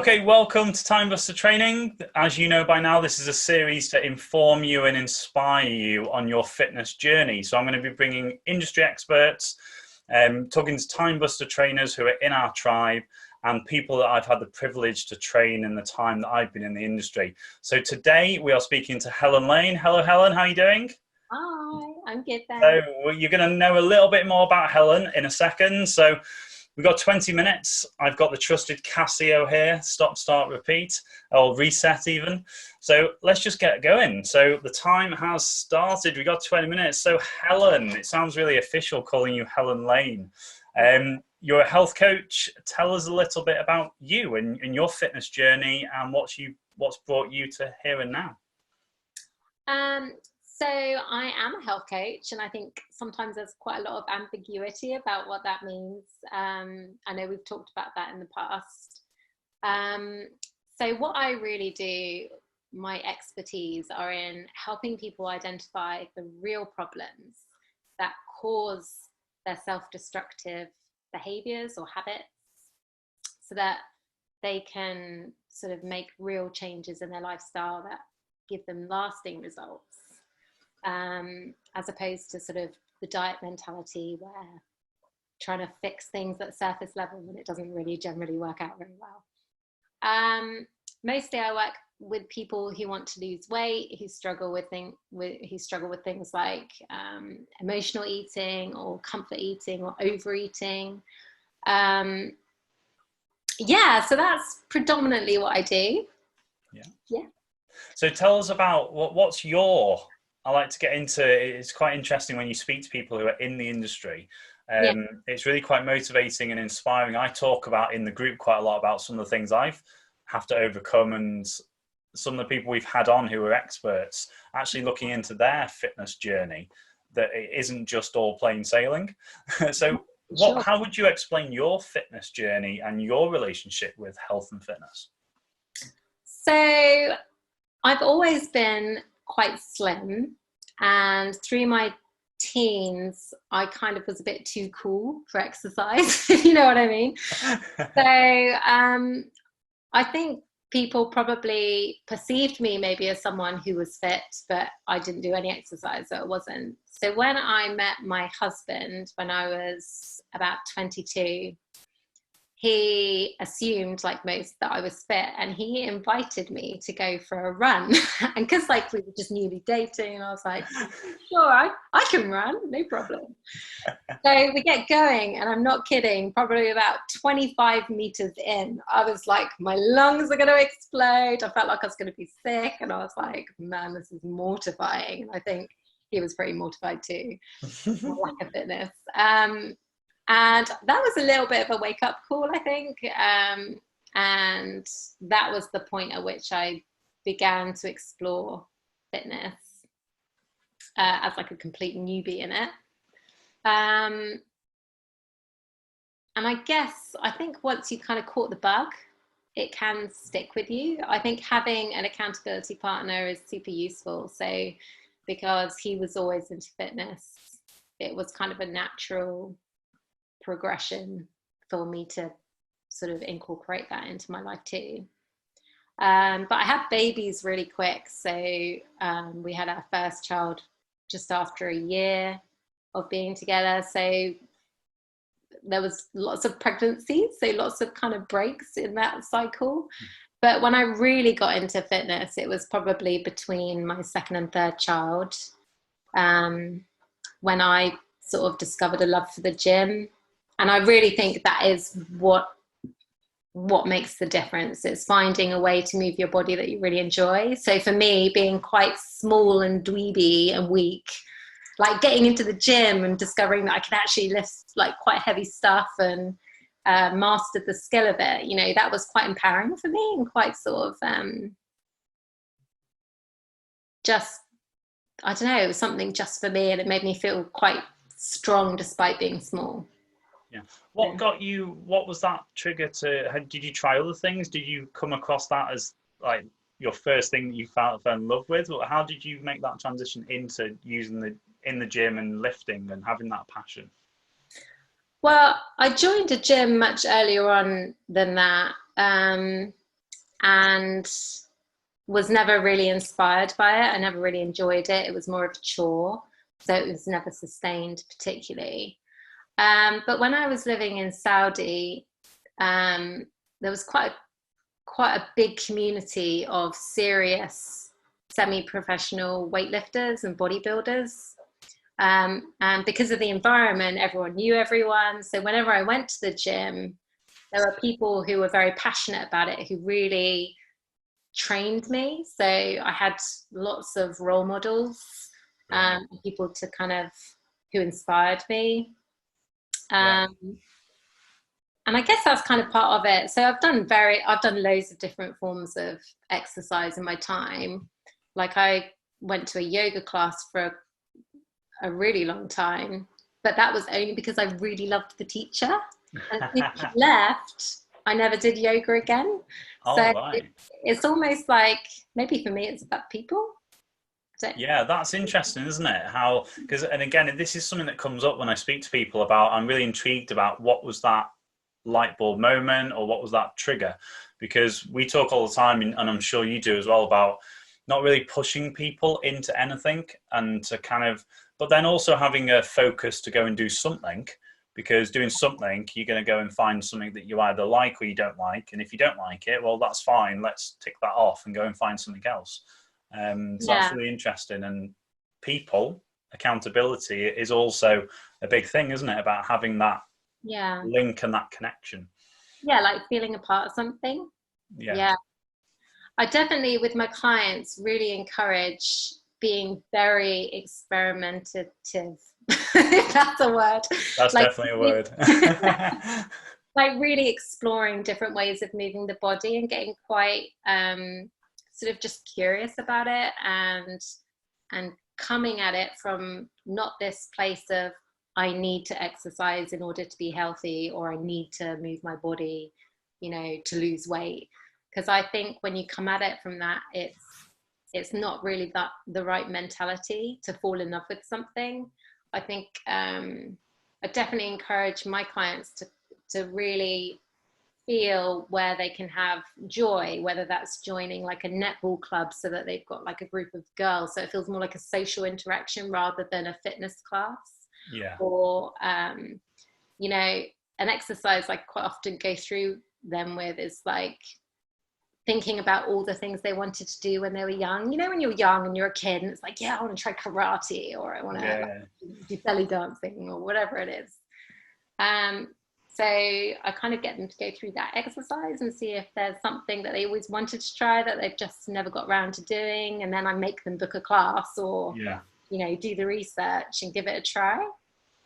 Okay, welcome to Time Buster Training. As you know by now, this is a series to inform you and inspire you on your fitness journey. So I'm going to be bringing industry experts, talking to Time Buster trainers who are in our tribe and people that I've had the privilege to train in the time that I've been in the industry. So today we are speaking to Helen Lane. Hello, Helen. How are you doing? Hi, I'm good, thanks. So you're going to know a little bit more about Helen in a second. So we've got 20 minutes. I've got the trusted Casio here, stop, start, repeat, or reset even. So let's just get going. So the time has started. We've got 20 minutes. So Helen, it sounds really official calling you Helen Lane. You're a health coach. Tell us a little bit about you and your fitness journey and what's brought you to here and now. So I am a health coach, and I think sometimes there's quite a lot of ambiguity about what that means. I know we've talked about that in the past. So what I really do, my expertise are in helping people identify the real problems that cause their self-destructive behaviors or habits so that they can sort of make real changes in their lifestyle that give them lasting results. As opposed to sort of the diet mentality where trying to fix things at surface level when it doesn't really generally work out very well. Mostly I work with people who want to lose weight, who struggle with things like emotional eating or comfort eating or overeating. Yeah, so that's predominantly what I do. Yeah. So tell us about what's your... I like to get into, it's quite interesting when you speak to people who are in the industry. It's really quite motivating and inspiring. I talk about in the group quite a lot about some of the things I've have to overcome, and some of the people we've had on who are experts actually looking into their fitness journey, that it isn't just all plain sailing. So how would you explain your fitness journey and your relationship with health and fitness? So I've always been quite slim, and through my teens I kind of was a bit too cool for exercise, if you know what I mean. So I think people probably perceived me maybe as someone who was fit, but I didn't do any exercise, so it wasn't. So when I met my husband when I was about 22, he assumed, like most, that I was fit, and he invited me to go for a run. And because like we were just newly dating, and I was like, sure, I can run, no problem. So we get going, and I'm not kidding, probably about 25 meters in, I was like, my lungs are going to explode. I felt like I was going to be sick, and I was like, man, this is mortifying. And I think he was pretty mortified too, lack of fitness. And that was a little bit of a wake-up call, I think. And that was the point at which I began to explore fitness as like a complete newbie in it. And I think once you kind of caught the bug, it can stick with you. I think having an accountability partner is super useful. So because he was always into fitness, it was kind of a natural progression for me to sort of incorporate that into my life too. But I had babies really quick. So we had our first child just after a year of being together. So there was lots of pregnancies, so lots of kind of breaks in that cycle. But when I really got into fitness, it was probably between my second and third child, when I sort of discovered a love for the gym. And I really think that is what makes the difference. It's finding a way to move your body that you really enjoy. So for me, being quite small and dweeby and weak, like getting into the gym and discovering that I can actually lift like quite heavy stuff and mastered the skill of it, you know, that was quite empowering for me and quite sort of just, I don't know, it was something just for me, and it made me feel quite strong despite being small. Yeah. What was that trigger did you try other things? Did you come across that as like your first thing that you fell in love with? Or how did you make that transition into using in the gym and lifting and having that passion? Well, I joined a gym much earlier on than that. and was never really inspired by it. I never really enjoyed it. It was more of a chore, so it was never sustained particularly. But when I was living in Saudi, there was quite a big community of serious semi-professional weightlifters and bodybuilders. And because of the environment, everyone knew everyone. So whenever I went to the gym, there were people who were very passionate about it, who really trained me. So I had lots of role models, people to kind of who inspired me. And I guess that's kind of part of it. So I've done loads of different forms of exercise in my time. Like I went to a yoga class for a really long time, but that was only because I really loved the teacher. And when she left, I never did yoga again. So it's almost like, maybe for me, it's about people. Yeah, that's interesting, isn't it? How, because, and again, this is something that comes up when I speak to people about, I'm really intrigued about what was that light bulb moment, or what was that trigger? Because we talk all the time, and I'm sure you do as well, about not really pushing people into anything, and to kind of, but then also having a focus to go and do something, because doing something, you're going to go and find something that you either like or you don't like. And if you don't like it, well, that's fine. Let's tick that off and go and find something else. So that's really interesting. And people, accountability is also a big thing, isn't it? About having that link and that connection. Yeah, like feeling a part of something. Yeah. I definitely, with my clients, really encourage being very experimentative. If that's a word. That's like, definitely a word. Like really exploring different ways of moving the body and getting quite sort of just curious about it, and coming at it from not this place of I need to exercise in order to be healthy, or I need to move my body, to lose weight. Because I think when you come at it from that, it's not really the right mentality to fall in love with something. I think I definitely encourage my clients to really feel where they can have joy, whether that's joining like a netball club so that they've got like a group of girls, so it feels more like a social interaction rather than a fitness class. Or an exercise I quite often go through them with is like thinking about all the things they wanted to do when they were young. When you're young and you're a kid, and it's like, I want to try karate, or I want to do belly dancing, or whatever it is. So I kind of get them to go through that exercise and see if there's something that they always wanted to try that they've just never got around to doing, and then I make them book a class, or do the research and give it a try.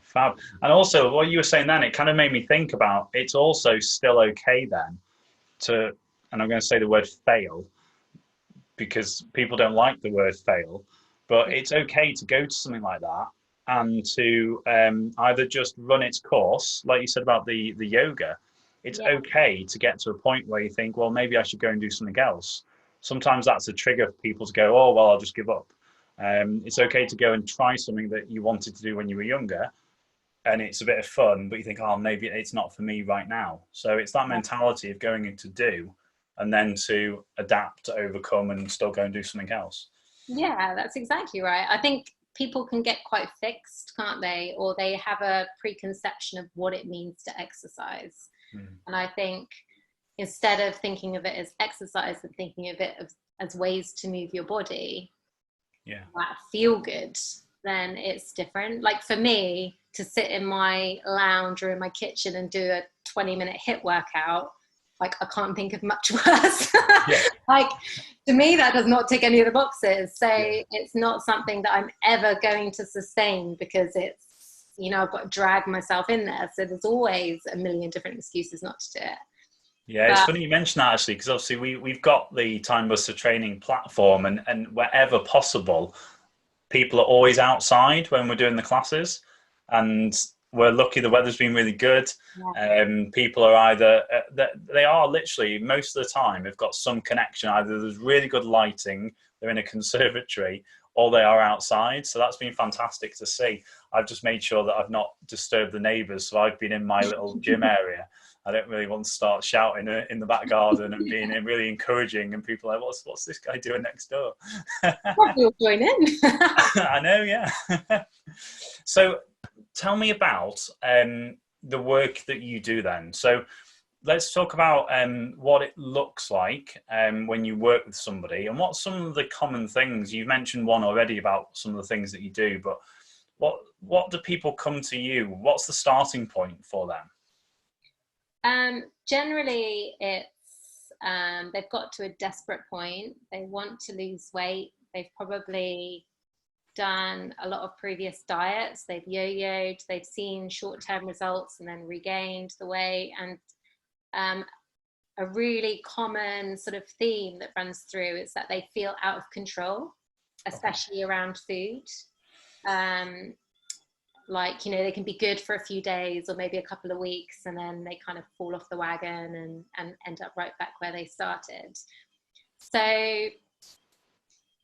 Fab. And also what you were saying then, it kind of made me think about, it's also still okay then to, and I'm going to say the word fail, because people don't like the word fail, but it's okay to go to something like that and to either just run its course, like you said about the yoga. It's okay to get to a point where you think, well, maybe I should go and do something else. Sometimes that's a trigger for people to go, oh, well, I'll just give up. It's okay to go and try something that you wanted to do when you were younger, and it's a bit of fun, but you think, oh, maybe it's not for me right now. So it's that mentality of going in to do, and then to adapt, to overcome, and still go and do something else. Yeah, that's exactly right. I think people can get quite fixed, can't they? Or they have a preconception of what it means to exercise. And I think instead of thinking of it as exercise and thinking of it as ways to move your body that feel good, then it's different. Like for me, to sit in my lounge or in my kitchen and do a 20-minute HIIT workout, like I can't think of much worse. Like to me, that does not tick any of the boxes. So it's not something that I'm ever going to sustain, because it's, I've got to drag myself in there. So there's always a million different excuses not to do it. Yeah, it's funny you mention that, actually, because obviously we've got the Time Buster training platform, and wherever possible, people are always outside when we're doing the classes, and we're lucky the weather's been really good. People are either, they are literally, most of the time, they've got some connection. Either there's really good lighting, they're in a conservatory, or they are outside. So that's been fantastic to see. I've just made sure that I've not disturbed the neighbours, so I've been in my little gym area. I don't really want to start shouting in the back garden and being really encouraging, and people are like, what's this guy doing next door? Probably will join in. I know, yeah. So tell me about the work that you do then. So let's talk about what it looks like when you work with somebody, and what some of the common things. You've mentioned one already about some of the things that you do, but what do people come to you? What's the starting point for them? Generally, it's they've got to a desperate point. They want to lose weight. They've probably done a lot of previous diets. They've yo-yoed. They've seen short-term results and then regained the weight. And a really common sort of theme that runs through is that they feel out of control, especially around food. Like, you know, they can be good for a few days or maybe a couple of weeks, and then they kind of fall off the wagon and end up right back where they started. So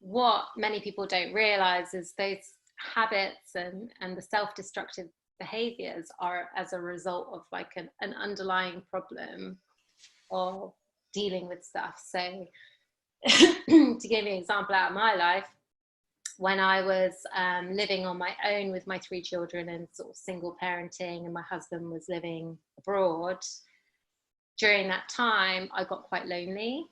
what many people don't realize is those habits and the self-destructive behaviors are as a result of like an underlying problem of dealing with stuff. So to give you an example out of my life, when I was living on my own with my 3 children and sort of single parenting, and my husband was living abroad, during that time I got quite lonely,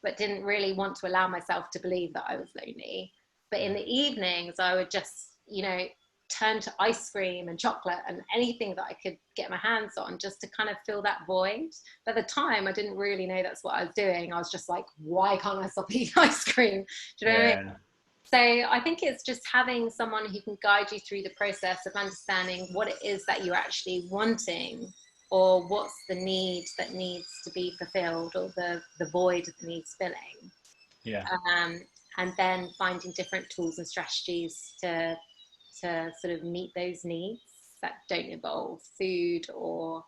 but didn't really want to allow myself to believe that I was lonely. But in the evenings I would just, you know, turn to ice cream and chocolate and anything that I could get my hands on, just to kind of fill that void. But at the time I didn't really know that's what I was doing. I was just like, why can't I stop eating ice cream? Do you know what I mean? So I think it's just having someone who can guide you through the process of understanding what it is that you're actually wanting, or what's the need that needs to be fulfilled, or the void that needs filling. Yeah. And then finding different tools and strategies to sort of meet those needs that don't involve food or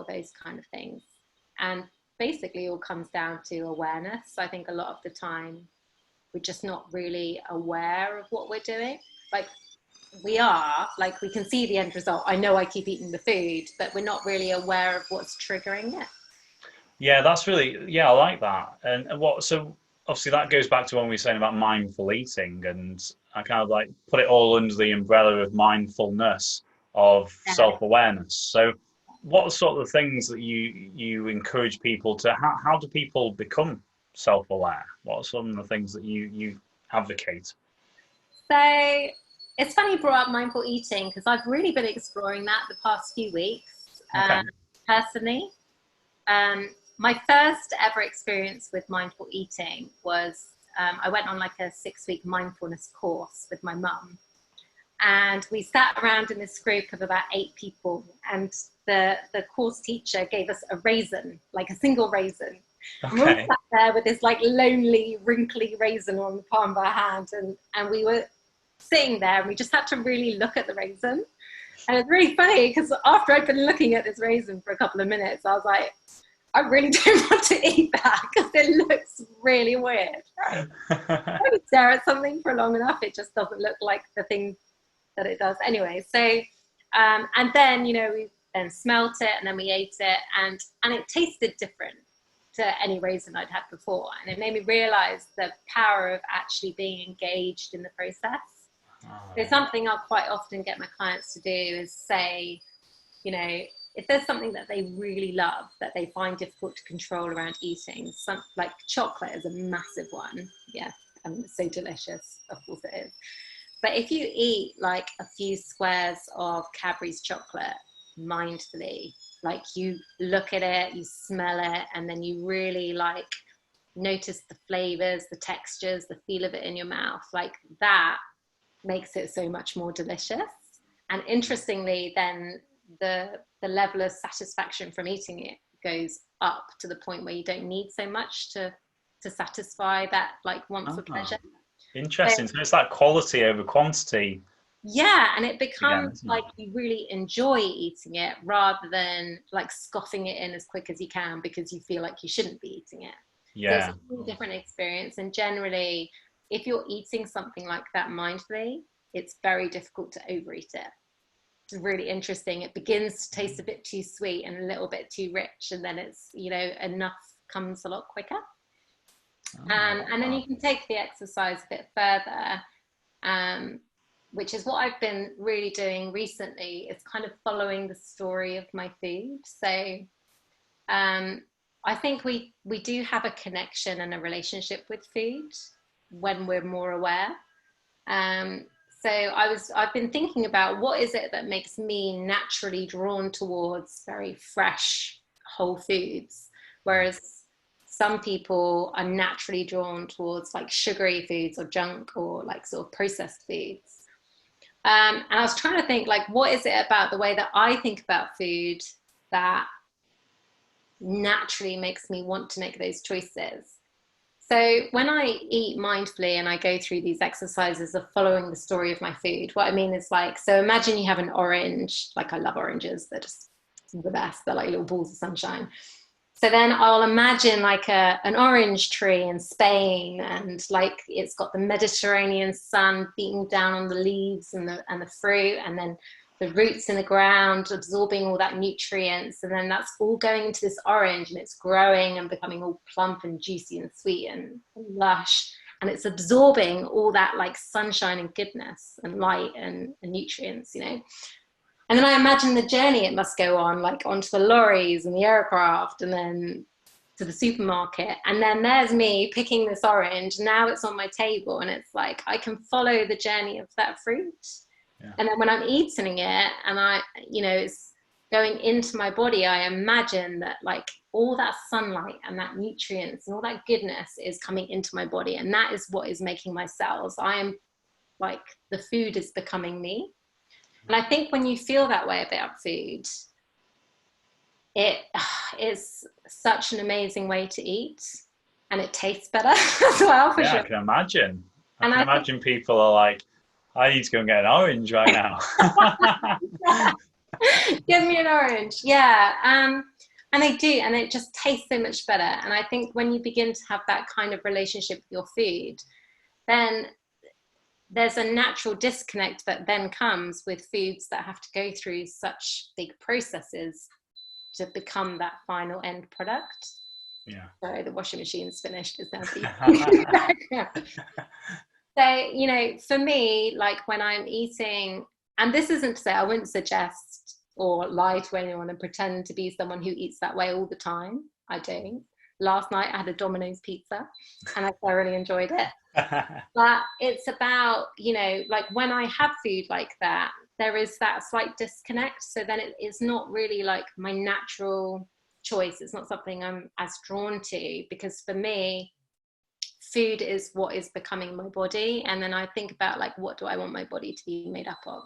those kind of things. And basically it all comes down to awareness. I think a lot of the time we're just not really aware of what we're doing. Like, we are, like, we can see the end result. I know I keep eating the food, but we're not really aware of what's triggering it. Yeah, that's really, yeah, I like that. And so obviously that goes back to when we were saying about mindful eating, and I kind of like put it all under the umbrella of mindfulness, of Yeah. self-awareness. So what are sort of the things that you encourage people to, how do people become self-aware? What are some of the things that you advocate? So it's funny you brought up mindful eating, because I've really been exploring that the past few weeks, Okay. personally. My first ever experience with mindful eating was I went on like a 6-week mindfulness course with my mum. And we sat around in this group of about 8 people, and the course teacher gave us a raisin, like a single raisin. And we all Okay. sat there with this like lonely, wrinkly raisin on the palm of our hand, and we were sitting there, and we just had to really look at the raisin. And it's really funny because after I'd been looking at this raisin for a couple of minutes, I was like, I really don't want to eat that because it looks really weird, right? When you stare at something for long enough, it just doesn't look like the thing that it does. Anyway, so, and then, you know, we then smelt it and then we ate it, and it tasted different to any raisin I'd had before. And it made me realize the power of actually being engaged in the process. So something I'll quite often get my clients to do is say, you know, if there's something that they really love that they find difficult to control around eating, some like chocolate is a massive one. Yeah, and it's so delicious, of course it is. But if you eat like a few squares of Cadbury's chocolate mindfully, like you look at it, you smell it, and then you really like notice the flavors, the textures, the feel of it in your mouth, like that makes it so much more delicious. And interestingly, then the level of satisfaction from eating it goes up to the point where you don't need so much to satisfy that like want for pleasure. Interesting. So it's that quality over quantity Yeah, and it again, becomes isn't it? like you really enjoy eating it rather than like scoffing it in as quick as you can because you feel like you shouldn't be eating it. So it's Yeah. a really different experience. And generally, if you're eating something like that mindfully, it's very difficult to overeat it. It's really interesting. It begins to taste a bit too sweet and a little bit too rich, and then it's, you know, enough comes a lot quicker. And then you can take the exercise a bit further, which is what I've been really doing recently, is kind of following the story of my food. So I think we do have a connection and a relationship with food when we're more aware. So I've been thinking about what is it that makes me naturally drawn towards very fresh, whole foods, whereas some people are naturally drawn towards like sugary foods or junk or like sort of processed foods. And I was trying to think, like, what is it about the way that I think about food that naturally makes me want to make those choices? So when I eat mindfully and I go through these exercises of following the story of my food, what I mean is, like, so imagine you have an orange, like I love oranges, they're just the best, they're like little balls of sunshine. So then I'll imagine like an orange tree in Spain, and like it's got the Mediterranean sun beating down on the leaves and the fruit, and then the roots in the ground absorbing all that nutrients, and then that's all going into this orange, and it's growing and becoming all plump and juicy and sweet and lush, and it's absorbing all that like sunshine and goodness and light and nutrients, you know. And then I imagine the journey it must go on, like onto the lorries and the aircraft and then to the supermarket. And then there's me picking this orange. Now it's on my table, and it's like I can follow the journey of that fruit. Yeah. And then when I'm eating it and I, you know, it's going into my body, I imagine that like all that sunlight and that nutrients and all that goodness is coming into my body. And that is what is making my cells. I am like, the food is becoming me. And I think when you feel that way about food, it is such an amazing way to eat, and it tastes better as well. For sure. I can imagine. I can imagine people are like, I need to go and get an orange right now. Give me an orange. Yeah. And they do, and it just tastes so much better. And I think when you begin to have that kind of relationship with your food, then there's a natural disconnect that then comes with foods that have to go through such big processes to become that final end product. Yeah. So the washing machine's finished. It's now So, you know, for me, like when I'm eating, and this isn't to say I wouldn't suggest or lie to anyone and pretend to be someone who eats that way all the time. I don't. Last night I had a Domino's pizza and I thoroughly enjoyed it. But it's about, you know, like when I have food like that, there is that slight disconnect. So then it is not really like my natural choice. It's not something I'm as drawn to, because for me, food is what is becoming my body. And then I think about like, what do I want my body to be made up of?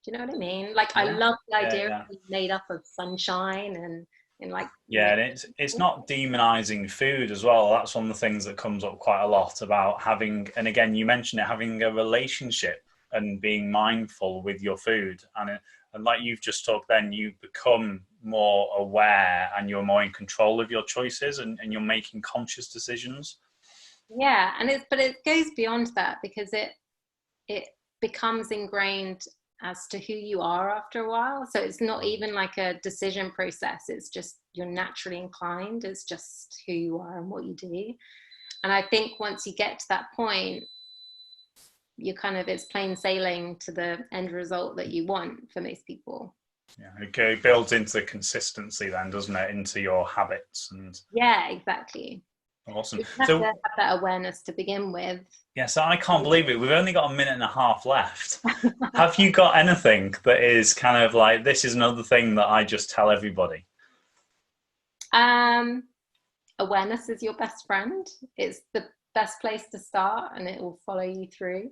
Do you know what I mean? Like, I love the idea of being made up of sunshine and like, and it's not demonizing food as well. That's one of the things that comes up quite a lot about having, and again you mentioned it, having a relationship and being mindful with your food, and like you've just talked, then you become more aware and you're more in control of your choices, and you're making conscious decisions. Yeah, and but it goes beyond that, because it becomes ingrained as to who you are after a while. So it's not even like a decision process. It's just you're naturally inclined. It's just who you are and what you do. And I think once you get to that point, you kind of, it's plain sailing to the end result that you want for most people. Yeah, it builds into consistency then, doesn't it? Into your habits. And yeah, exactly. Awesome. You have to have that awareness to begin with. Yeah, so I can't believe it. We've only got a minute and a half left. Have you got anything that is kind of like, this is another thing that I just tell everybody? Awareness is your best friend. It's the best place to start, and it will follow you through.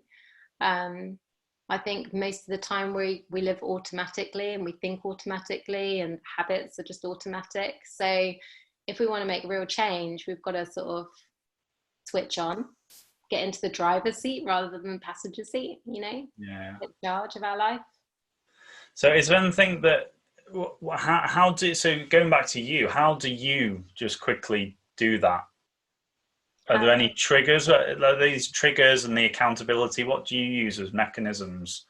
I think most of the time we live automatically and we think automatically, and habits are just automatic. So if we want to make real change, we've got to sort of switch on, get into the driver's seat rather than the passenger seat, you know, take charge of our life. So is there anything that, so going back to you, how do you just quickly do that? Are there any triggers? Are these triggers and the accountability, what do you use as mechanisms?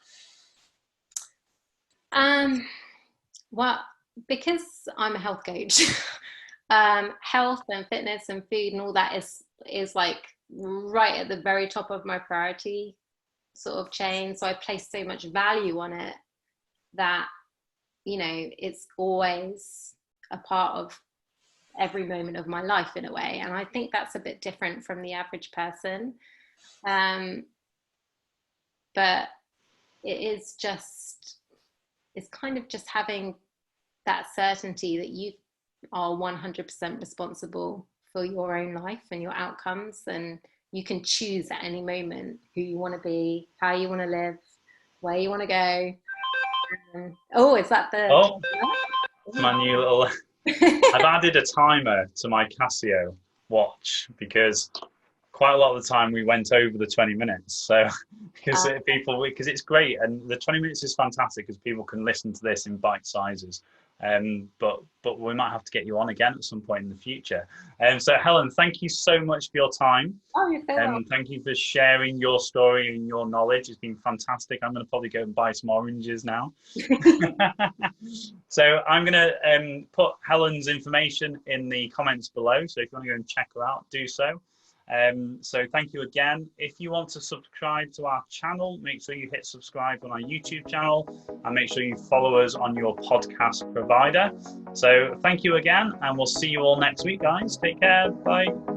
Well, because I'm a health coach, health and fitness and food and all that is like right at the very top of my priority sort of chain. So I place so much value on it that, you know, it's always a part of every moment of my life in a way. And I think that's a bit different from the average person. Um, but it is just, it's kind of just having that certainty that you are 100% responsible for your own life and your outcomes, and you can choose at any moment who you want to be, how you want to live, where you want to go. Oh, is that the Oh, my new little. I've added a timer to my Casio watch because quite a lot of the time we went over the 20 minutes. So because it's great, and the 20 minutes is fantastic because people can listen to this in bite sizes. But we might have to get you on again at some point in the future. So Helen, thank you so much for your time. Oh, you're so welcome. Thank you for sharing your story and your knowledge. It's been fantastic. I'm going to probably go and buy some oranges now. So I'm going to put Helen's information in the comments below. So if you want to go and check her out, do so. So thank you again. If you want to subscribe to our channel, make sure you hit subscribe on our YouTube channel and make sure you follow us on your podcast provider. So thank you again, and we'll see you all next week, guys. Take care. Bye.